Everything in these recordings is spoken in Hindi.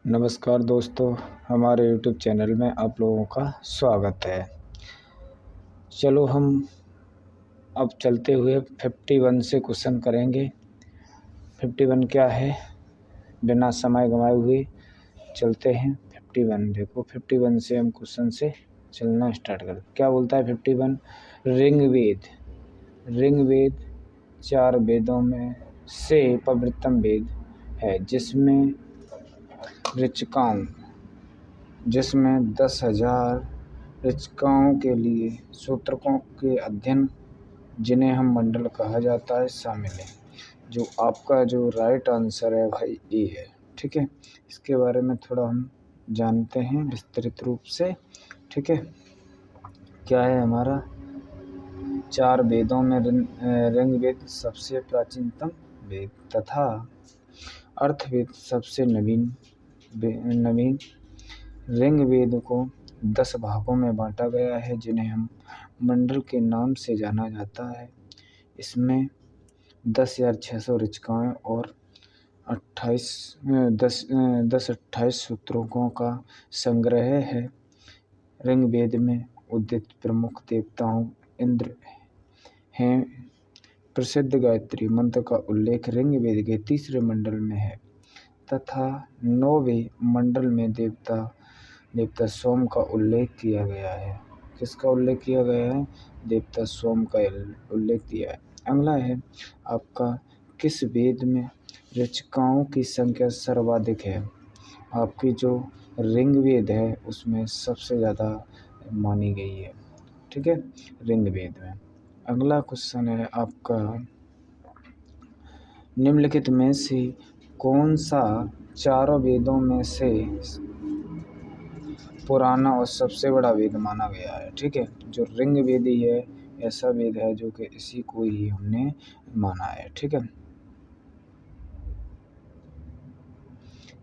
नमस्कार दोस्तों, हमारे यूट्यूब चैनल में आप लोगों का स्वागत है। चलो हम अब चलते हुए 51 से क्वेश्चन करेंगे। 51 क्या है, बिना समय गंवाए हुए चलते हैं। 51 देखो, 51 से हम क्वेश्चन से चलना स्टार्ट कर। क्या बोलता है 51? ऋग्वेद। ऋग्वेद 4 वेदों में से पवित्रतम वेद है, जिसमें जिसमें 10,000 ऋचाओं के लिए सूत्रकों के अध्ययन, जिन्हें हम मंडल कहा जाता है, शामिल है। जो आपका जो राइट आंसर है भाई ए है। ठीक है, इसके बारे में थोड़ा हम जानते हैं विस्तृत रूप से। ठीक है, क्या है हमारा 4 वेदों में ऋग्वेद सबसे प्राचीनतम वेद तथा अर्थवेद सबसे नवीन। ऋग्वेद को 10 भागों में बांटा गया है, जिन्हें हम मंडल के नाम से जाना जाता है। इसमें 10,600 ऋचाएँ और 28 सूत्रों का संग्रह है। ऋग्वेद में उदित प्रमुख देवताओं इंद्र हैं। प्रसिद्ध गायत्री मंत्र का उल्लेख ऋग्वेद के 3 मंडल में है तथा 9वें मंडल में देवता सोम का उल्लेख किया गया है। किसका उल्लेख किया गया है? देवता सोम का उल्लेख किया है। अगला है आपका, किस वेद में ऋचाओं की संख्या सर्वाधिक है? आपकी जो ऋग्वेद है उसमें सबसे ज़्यादा मानी गई है। ठीक है, ऋग्वेद में। अगला क्वेश्चन है आपका, निम्नलिखित में से कौन सा चारों वेदों में से पुराना और सबसे बड़ा वेद माना गया है? ठीक है, जो ऋग्वेद ही है, ऐसा वेद है जो कि इसी को ही हमने माना है। ठीक है,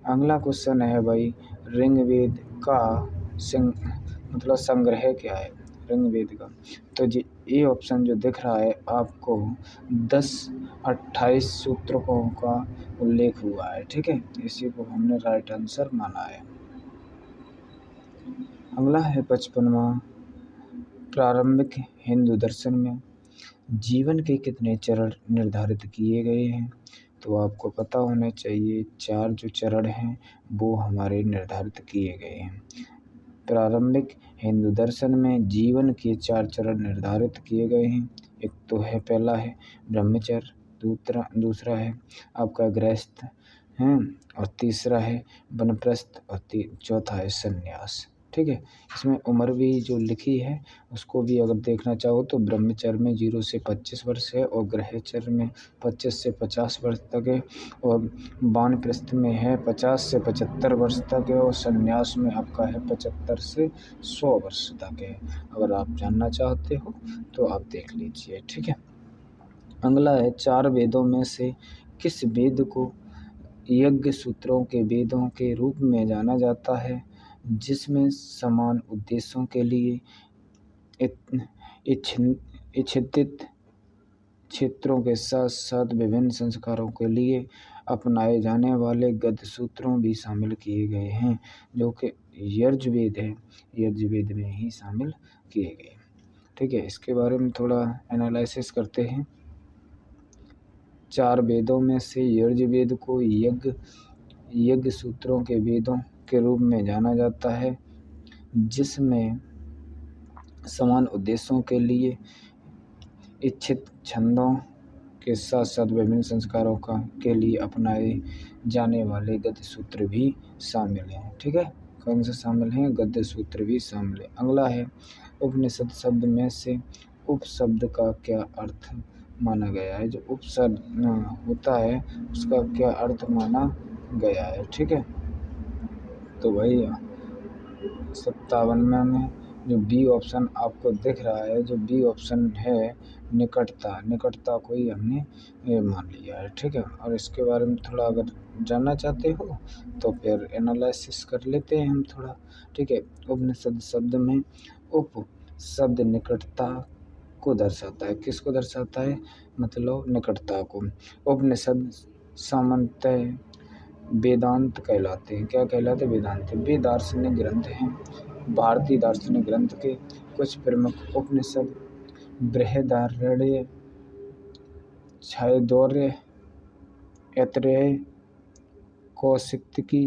अगला क्वेश्चन है भाई, ऋग्वेद का संग्रह क्या है ऋग्वेद का? तो जी ये ऑप्शन जो दिख रहा है आपको, 28 सूत्रकों का उल्लेख हुआ है। ठीक है, इसी को हमने राइट आंसर माना है। अगला है 55वां, प्रारंभिक हिंदू दर्शन में जीवन के कितने चरण निर्धारित किए गए हैं? तो आपको पता होना चाहिए 4 जो चरण हैं वो हमारे निर्धारित किए गए हैं। प्रारंभिक हिंदू दर्शन में जीवन के 4 चरण निर्धारित किए गए हैं। एक तो है, पहला है ब्रह्मचर्य, दूसरा है आपका गृहस्थ हैं, और तीसरा है वानप्रस्थ, और चौथा है संन्यास। ठीक है, इसमें उम्र भी जो लिखी है उसको भी अगर देखना चाहो तो ब्रह्मचर्य में 0 से 25 वर्ष है, और गृहचर्य में 25 से 50 वर्ष तक है, और वानप्रस्थ में है 50 से 75 वर्ष तक है, और संन्यास में आपका है 75 से 100 वर्ष तक है। अगर आप जानना चाहते हो तो आप देख लीजिए। ठीक है, अगला है, 4 वेदों में से किस वेद को यज्ञ सूत्रों के वेदों के रूप में जाना जाता है, जिसमें समान उद्देश्यों के लिए इच्छित क्षेत्रों के साथ साथ विभिन्न संस्कारों के लिए अपनाए जाने वाले गद्य सूत्रों भी शामिल किए गए हैं, जो कि यजुर्वेद है, यजुर्वेद में ही शामिल किए गए। ठीक है, इसके बारे में थोड़ा एनालिसिस करते हैं। 4 वेदों में से यजुर्वेद को यज्ञ सूत्रों के वेदों के रूप में जाना जाता है, जिसमें समान उद्देश्यों के लिए इच्छित छंदों के साथ साथ विभिन्न संस्कारों के लिए अपनाए जाने वाले गद्य सूत्र भी शामिल हैं। ठीक है, कौन से शामिल हैं? गद्य सूत्र भी शामिल है। अगला है, उपनिषद शब्द में से उप शब्द का क्या अर्थ माना गया है? जो उपशब्द होता है उसका क्या अर्थ माना गया है? ठीक है, तो भाई 57 में जो बी ऑप्शन आपको दिख रहा है, जो बी ऑप्शन है, निकटता को ही हमने मान लिया है। ठीक है, और इसके बारे में थोड़ा अगर जानना चाहते हो तो फिर एनालिसिस कर लेते हैं हम थोड़ा। ठीक है, उपनिषद शब्द में उप शब्द निकटता को दर्शाता है। किसको दर्शाता है? मतलब निकटता को। उपनिषद सामान्यतः वेदांत कहलाते हैं। क्या कहलाते? वेदांत। वे दार्शनिक ग्रंथ हैं। भारतीय दार्शनिक ग्रंथ के कुछ प्रमुख उपनिषद बृहदारण्यक, छांदोग्य, ऐतरेय, कौशिकी,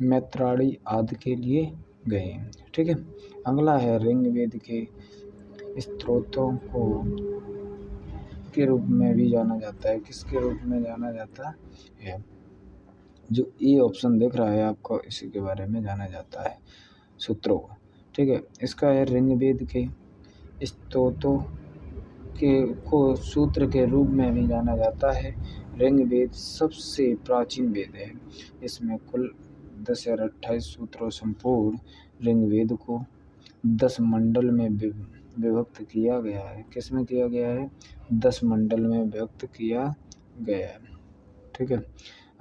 मैत्रायणी आदि के लिए गए हैं। ठीक है। अगला है ऋग्वेद के स्त्रोतों को के रूप में भी जाना जाता है। किसके रूप में जाना जाता है? जो ए ऑप्शन दिख रहा है आपको, इसी के बारे में जाना जाता है, सूत्रों को। ठीक है। इसका है ऋग्वेद के स्तोत्रों को सूत्र के रूप में भी जाना जाता है। ऋग्वेद सबसे प्राचीन वेद है। इसमें कुल 10 या 28 सूत्रों संपूर्ण ऋग्वेद को 10 मंडल में विभक्त किया गया है। किसमें किया गया है? 10 मंडल में विभक्त किया गया है। ठीक है।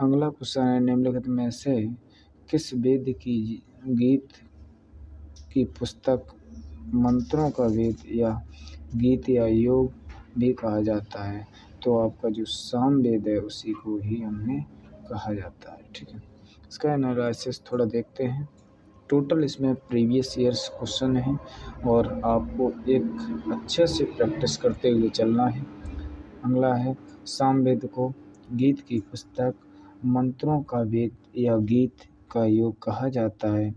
अगला क्वेश्चन है, निम्नलिखित में से किस वेद की गीत की पुस्तक मंत्रों का वेद या गीत या योग भी कहा जाता है? तो आपका जो सामवेद है उसी को ही हमने कहा जाता है। ठीक है। इसका एनालिसिस थोड़ा देखते हैं। टोटल इसमें प्रीवियस ईयर्स क्वेश्चन है और आपको एक अच्छे से प्रैक्टिस करते हुए चलना है। अगला है, सामवेद को गीत की पुस्तक, मंत्रों का वेद या गीत का योग कहा जाता है।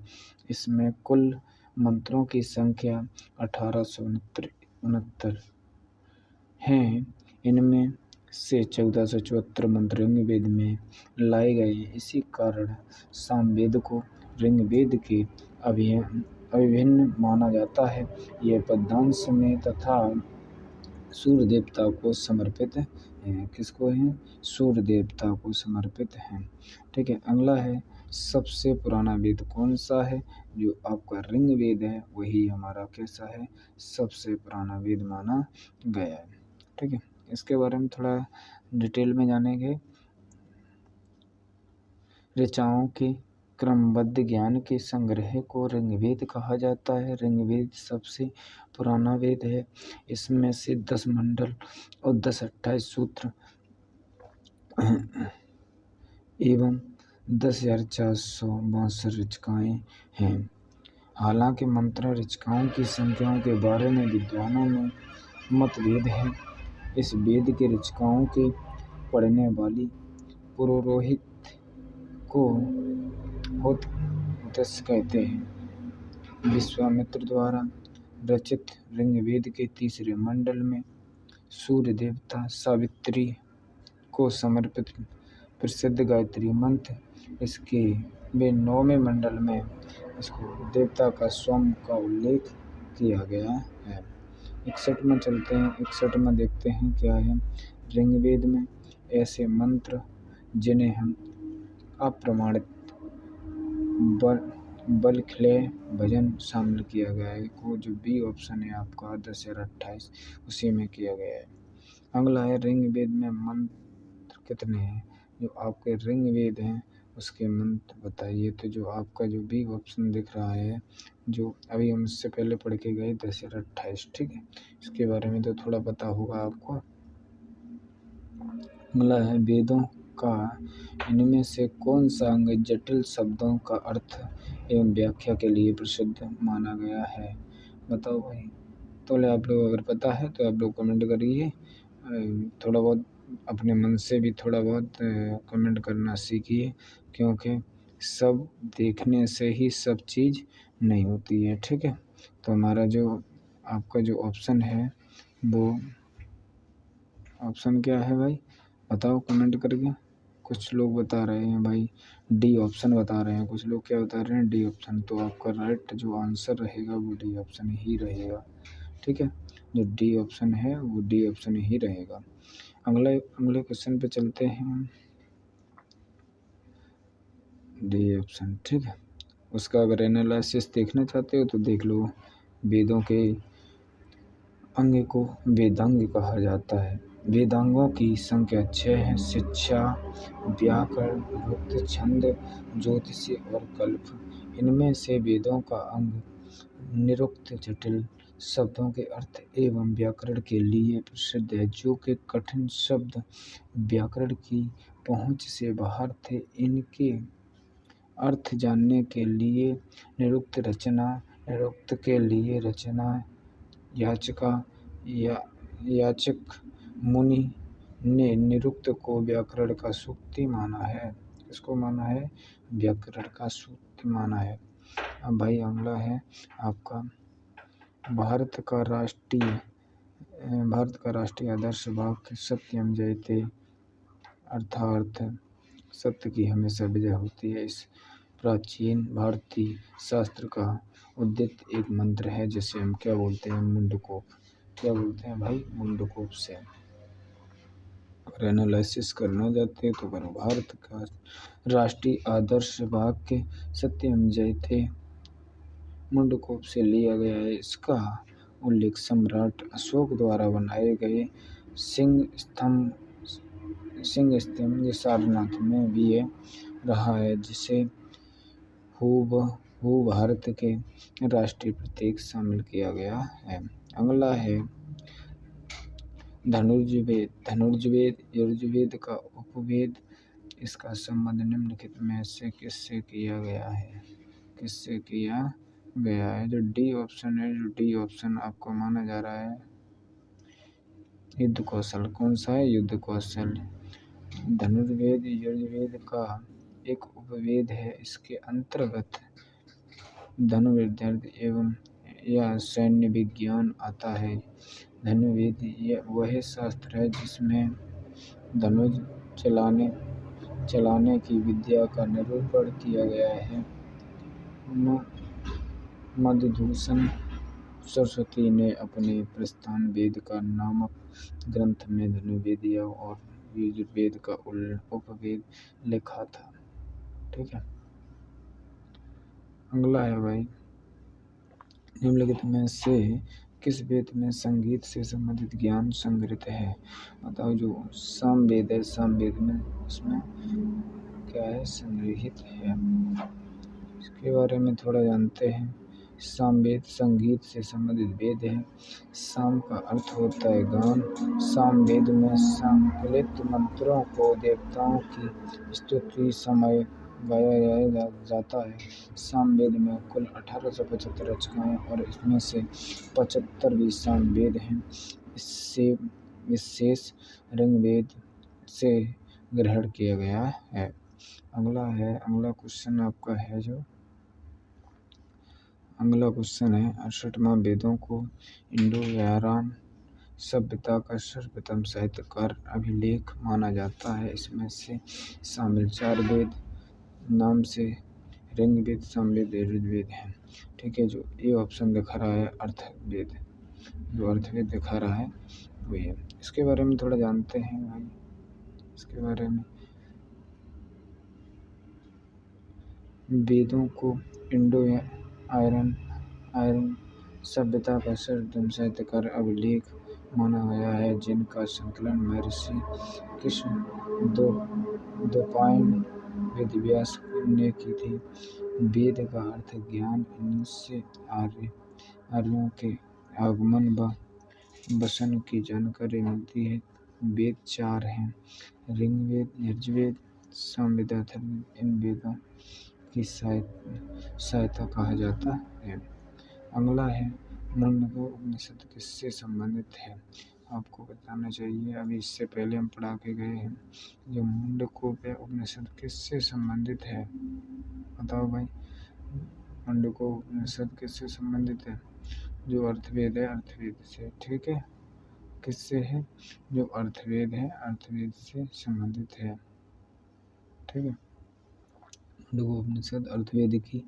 इसमें कुल मंत्रों की संख्या 1869 हैं। इनमें से 1474 मंत्र ऋग्वेद में लाए गए हैं। इसी कारण सामवेद को ऋग्वेद के अभिन्न माना जाता है। यह पद्यांश में तथा सूर्य देवता को समर्पित है। किसको है? सूर्य देवता को समर्पित है। ठीक है। अगला है, सबसे पुराना वेद कौन सा है? जो आपका ऋग्वेद है वही हमारा कैसा है? सबसे पुराना वेद माना गया है। ठीक है। इसके बारे में थोड़ा डिटेल में जानेंगे। ऋचाओं के क्रमबद्ध ज्ञान के संग्रह को ऋग्वेद कहा जाता है। ऋग्वेद सबसे पुराना वेद है। इसमें से 10 मंडल और 10-28 सूत्र एवं 10,462 ऋचाएँ हैं। हालांकि मंत्र ऋचाओं की संख्याओं के बारे में विद्वानों में मतभेद है। इस वेद के ऋचाओं के पढ़ने वाली पुरोहित को होतस कहते हैं। विश्वामित्र द्वारा रचित ऋग्वेद के तीसरे मंडल में सूर्य देवता सावित्री को समर्पित प्रसिद्ध गायत्री मंत्र, इसके वे 9वें मंडल में इसको देवता का स्वयं का उल्लेख किया गया है। 61 में चलते हैं। 61 में देखते हैं क्या है। ऋग्वेद में ऐसे मंत्र जिन्हें हम अप्रमाणित बलख्लेय भजन शामिल किया गया है। को जो बी ऑप्शन है आपका 10 और 28 उसी में किया गया है। अगला है, ऋग्वेद में मंत्र कितने हैं? जो आपके ऋग्वेद हैं उसके मंत्र बताइए। तो जो आपका जो बी ऑप्शन दिख रहा है, जो अभी हम इससे पहले पढ़ के गए 10 और 28। ठीक है। इसके बारे में तो थोड़ा पता होगा आपको। अगला है, वेदों का इनमें से कौन सा अंग जटिल शब्दों का अर्थ एवं व्याख्या के लिए प्रसिद्ध माना गया है? बताओ भाई। तो आप लोग अगर पता है तो आप लोग कमेंट करिए। थोड़ा बहुत अपने मन से भी थोड़ा बहुत कमेंट करना सीखिए, क्योंकि सब देखने से ही सब चीज़ नहीं होती है। ठीक है। तो हमारा जो आपका जो ऑप्शन है वो ऑप्शन क्या है भाई? बताओ कमेंट करके। कुछ लोग बता रहे हैं भाई डी ऑप्शन बता रहे हैं, कुछ लोग क्या बता रहे हैं? D option. तो आपका राइट जो आंसर रहेगा वो डी ऑप्शन ही रहेगा। ठीक है। जो डी ऑप्शन है वो डी ऑप्शन ही रहेगा। अगले क्वेश्चन पे चलते हैं। D option. ठीक है। उसका अगर एनालिसिस देखना चाहते हो तो देख लो। वेदों के अंग को वेदांग कहा जाता है। वेदांगों की संख्या 6 है। शिक्षा, व्याकरण, वृत्त, छंद, ज्योतिषी और कल्प। इनमें से वेदों का अंग निरुक्त जटिल शब्दों के अर्थ एवं व्याकरण के लिए प्रसिद्ध है। जो कि कठिन शब्द व्याकरण की पहुँच से बाहर थे। इनके अर्थ जानने के लिए निरुक्त के लिए रचना याचक मुनि ने निरुक्त को व्याकरण का सूक्ति माना है। इसको माना है व्याकरण का सूक्ति माना है। अब भाई अगला है आपका भारत का राष्ट्रीय आदर्श वाक्य सत्यम जयते, अर्थात सत्य की हमेशा विजय होती है। इस प्राचीन भारतीय शास्त्र का उद्दित एक मंत्र है जिसे हम क्या बोलते हैं, मुंडकोप। क्या बोलते हैं भाई, मुंडकोप से। अगर एनालिसिस करना चाहते हैं तो करो। भारत का राष्ट्रीय आदर्श वाक्य सत्यम जयते मुंडकोप से लिया गया है। इसका उल्लेख सम्राट अशोक द्वारा बनाए गए सिंह स्तंभ सारनाथ में भी रहा है, जिसे हूबहू भारत के राष्ट्रीय प्रतीक शामिल किया गया है। अगला है धनुर्वेद यजुर्वेद का उपवेद। इसका संबंध निम्नलिखित में से किससे किया गया है? जो डी ऑप्शन है, जो डी ऑप्शन आपको माना जा रहा है युद्ध कौशल। कौन सा है? युद्ध कौशल। धनुर्वेद यजुर्वेद का एक उपवेद है। इसके अंतर्गत धनुर्विद्या एवं या सैन्य विज्ञान आता है। धनुर्वेद वह शास्त्र है जिसमें धनुष चलाने की विद्या का निरूपण किया गया है। मधुसूदन सरस्वती ने अपने प्रस्थान वेद का नामक ग्रंथ में धनुर्वेद और यजुर्वेद का उपवेद लिखा था। ठीक है। अगला है भाई, निम्नलिखित में से किस वेद में संगीत से संबंधित ज्ञान संग्रहित है? बताओ। जो सामवेद है, सामवेद में उसमें क्या है? संग्रहित है। इसके बारे में थोड़ा जानते हैं। सामवेद संगीत से संबंधित वेद है। साम का अर्थ होता है गान। सामवेद में संकलित मंत्रों को देवताओं की स्तुति समय गाया जाता है। सामवेद में कुल 1875 रचनाएं और इसमें से 75 सामवेद हैं। इससे विशेष ऋग्वेद से ग्रहण किया गया है। अगला क्वेश्चन आपका है जो अगला क्वेश्चन है 68वां वेदों को इंडो-आर्यन सभ्यता का सर्वप्रथम साहित्यकार अभिलेख माना जाता है। इसमें से शामिल 4 वेद नाम से ऋग्वेद, सामवेद, यजुर्वेद हैं। ठीक है। जो ए ऑप्शन दिखा रहा है अर्थवेद, जो अर्थवेद दिखा रहा है वही है। इसके बारे में थोड़ा जानते हैं भाई। इसके बारे में वेदों को इंडो-आर्यन सभ्यता का सर्वप्रथम साहित्यकार अभिलेख माना गया है, जिनका संकलन महर्षि कृष्णद्वैपायन वेदव्यास ने की थी। वेद का अर्थ ज्ञान। इनसे आर्यों के आगमन व वसन की जानकारी मिलती है। वेद 4 हैं, ऋग्वेद, यजुर्वेद, सामवेद, अथर्ववेद। इन वेदों की सहायता कहा जाता है। अगला है मुंडकोप उपनिषद किससे संबंधित है? आपको बताना चाहिए। अभी इससे पहले हम पढ़ा के गए हैं। जो मुंडकोप उपनिषद किससे संबंधित है? बताओ भाई। मुंडकोप उपनिषद किससे संबंधित है? जो अर्थवेद है, अर्थवेद से। ठीक है। किससे है? जो अर्थवेद है, अर्थवेद से संबंधित है। ठीक है। मुंडकोपनिषद अर्थवेद की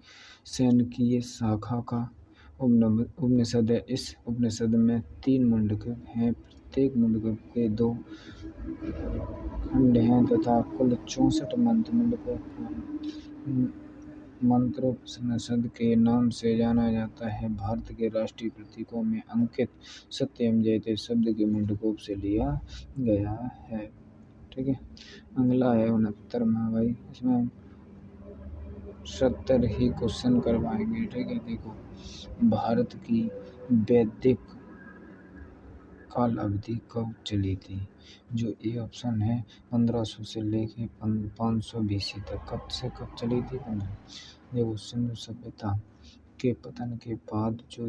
सैनिकीय शाखा का उपनिषद है। इस उपनिषद में 3 मुंडक हैं। प्रत्येक मुंडक के 2 खंड हैं तथा कुल 64 मंत्रोपनिषद के नाम से जाना जाता है। भारत के राष्ट्रीय प्रतीकों में अंकित सत्यम जयते शब्द के मुंडकोप से लिया गया है। ठीक है। अगला है 69वां भाई। इसमें हम 70 ही क्वेश्चन करवाएंगे। ठीक है। देखो, भारत की वैदिक काल अवधि कब चली थी? जो ए ऑप्शन है 1500 से लेके 500 BC तक। कब से कब चली थी? देखो, सिंधु सभ्यता के पतन के बाद जो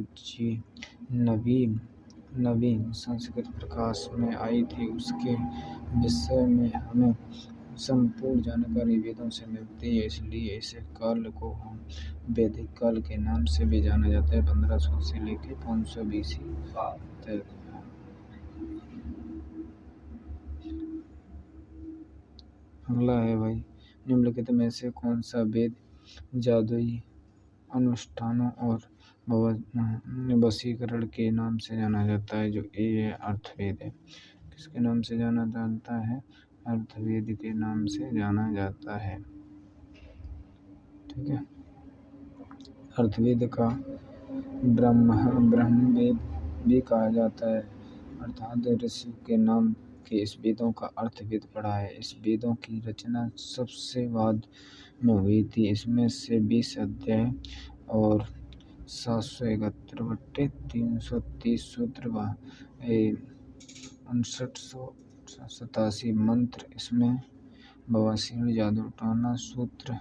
नवीन संस्कृत प्रकाश में आई थी, उसके विषय में हमें संपूर्ण जानकारी वेदों से मिलती है। इसलिए इस काल को हम वैदिक काल के नाम से भी जाना जाता है। 1500 से लेके 500 BC तक। अगला है भाई, निम्नलिखित में से कौन सा वेद जादुई अनुष्ठानों और वशीकरण के नाम से जाना जाता है? जो ए है अर्थवेद है। किसके नाम से जाना जाता है? अर्थवेद के नाम से जाना जाता है। ठीक है। अर्थवेद का ब्रह्मवेद भी कहा जाता है, अर्थात ऋषि के नाम के इस वेदों का अर्थवेद पड़ा है। इस वेदों की रचना सबसे बाद में हुई थी। इसमें से 20 अध्याय और 771 बट्टे 330 सूत्र व 5987 मंत्र इसमें बवासीर, जादू टोना, सूत्र,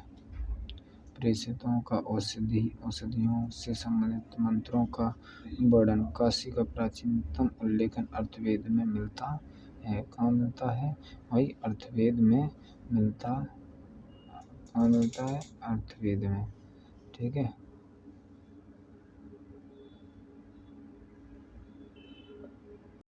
प्रेषितों का औषधियों से संबंधित मंत्रों का वर्णन। काशी का प्राचीनतम उल्लेखन अर्थवेद में मिलता है। कहाँ मिलता है भाई? अर्थवेद में मिलता। कहाँ मिलता है? अर्थवेद में। ठीक है।